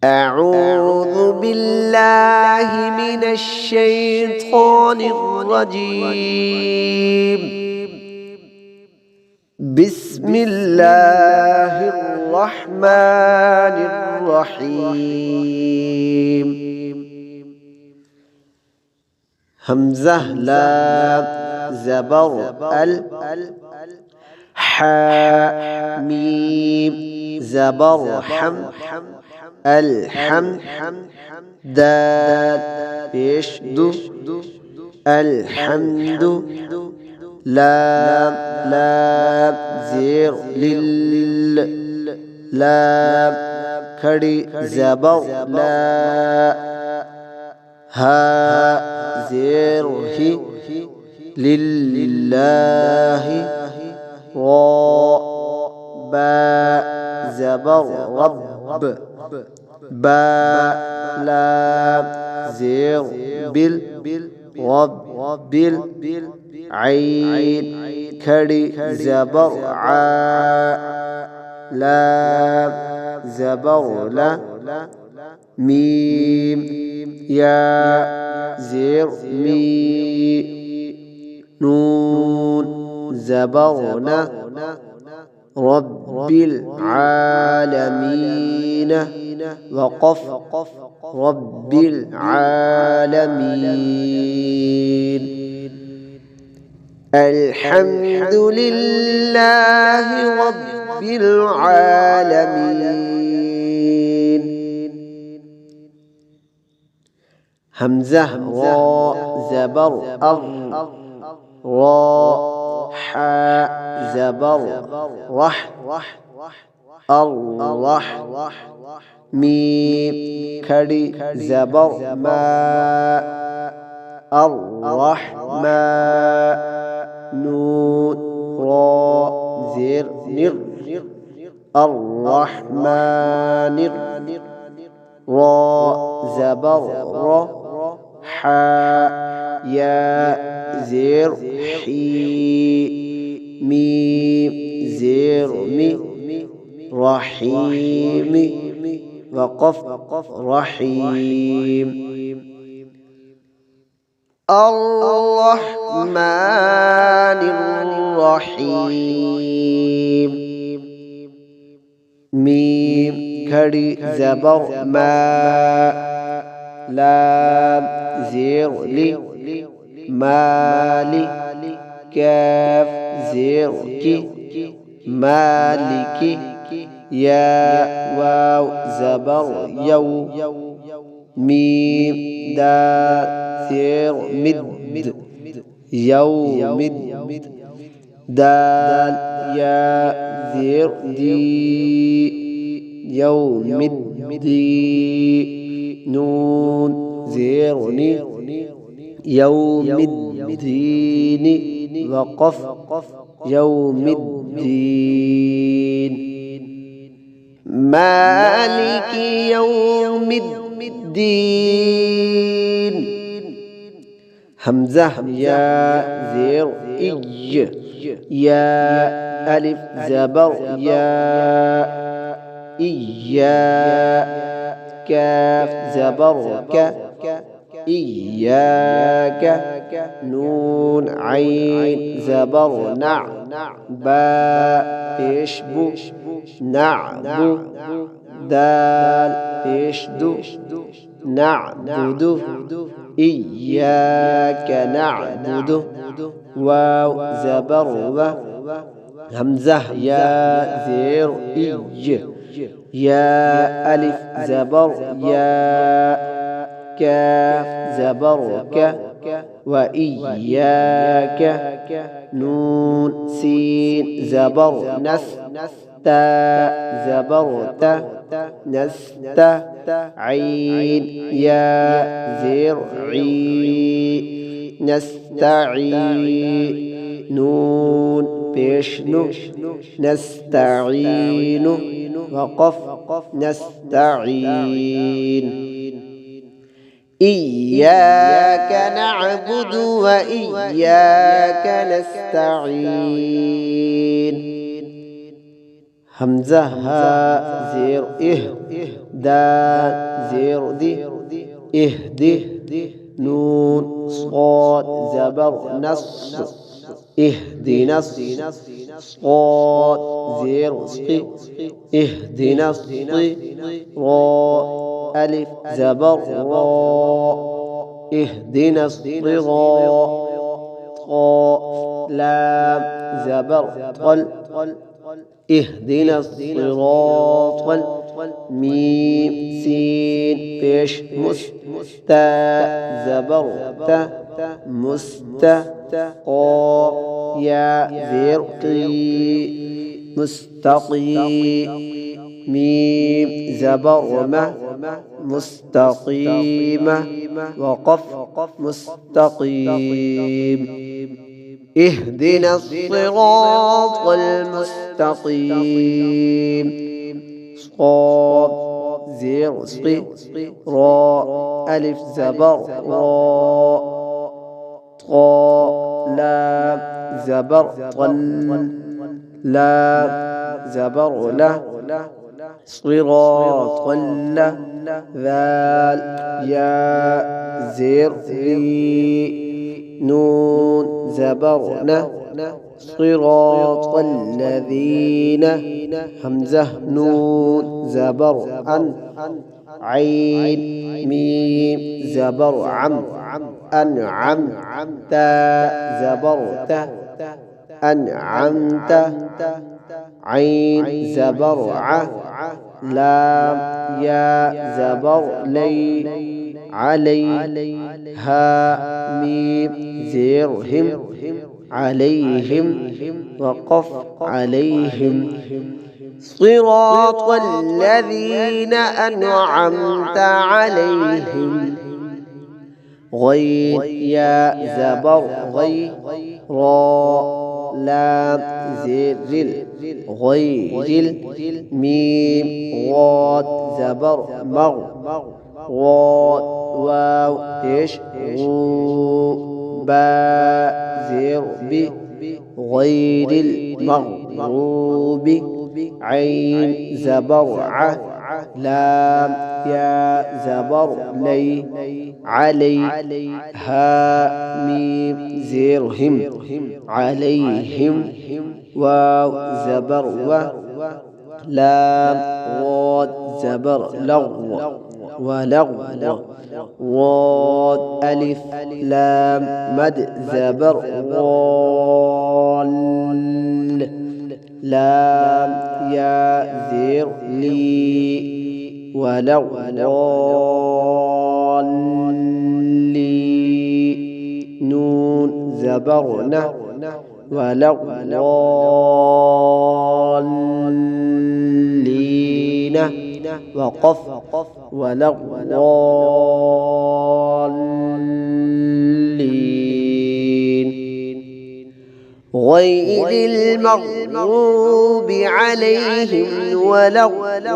أعوذ بالله من الشيطان الرجيم. بسم الله الرحمن الرحيم. همزة لام زبر حاء ميم زبر حم الحمد دال يشدو الحمد لام لام زير لل لام كري زبر لا ها زير هي لله را با زبر رب با لام زير بال رب بال عين كري زبر عا لام زبر لا ميم يا زير مي نون زبرنا رب العالمين وقف رب العالمين. الحمد لله رب العالمين. همزة را زبر را حاء زبر رح الرح ميم كري زبر ما الرحمن نون را زير نر الرحمن را زبر را حاء يا زير حي ميم زير مي رحيم وقف رحيم. الرحمن الرحيم ميم كري زبر ما لام زير لي مالي كاف زير كي مالك يا واو زبر يو ميم دال زير مد يوم دال يا زير دي يوم الدين نون زيرني يوم الدين وقف يوم الدين. مالك يوم الدين. همزة يا زير إي يا ألف زبر يا إيا كاف زبر ك إياك نون عين زبر نع باء يشبو نعبو دال يشدو نعبد إياك نعبد واو زبر و همزة يا زير إي يا ألف زبر يا كاف زبر ك وإياك نون سين زبر نس تا زبر تا نست عين يا زر عي نستعين نون بيشنو نستعين وقف نستعين. إياك نعبد وإياك نستعين. همزة ها زير دال زير دي اهده نون صاد زبر نص اهدنا صاد زير صقي اهدنا را ألف زبر را اهدنا الصراط لام زبر طل اهدنا الصراط ميم سين بيش مستا زبر تا مستا قا يا زير قي مستقي ميم زبر ما مستقيمة وقف مستقيم اهدنا الصراط المستقيم صاد زير صقي را ألف زبر را طا لام زبر طل لام زبر له صراط ذال يا زير نون زبرنا صراط الذين همزة نون زبر عين ميم زبر أنعم تا زبرت أنعمت عين زبر لام يا زبر لي علي ها ميم زيرهم عليهم وقف عليهم صراط الذين أنعمت عليهم غير يا زبر غي را لام زر غير ميم غاد زبر مغ غاد واو ايش با زر بي غير المغضوب عين زبر لام يا زبر لي علي ها ميم زرهم عليهم واو زبر لام غاد زبر لغ ولغ غاد ألف لام مد زبر غال لام يا زر لي ولغ غالي نون زبرنا ولغ غالين وقف ولغ غالين غير المغضوب عليهم ولا الضالين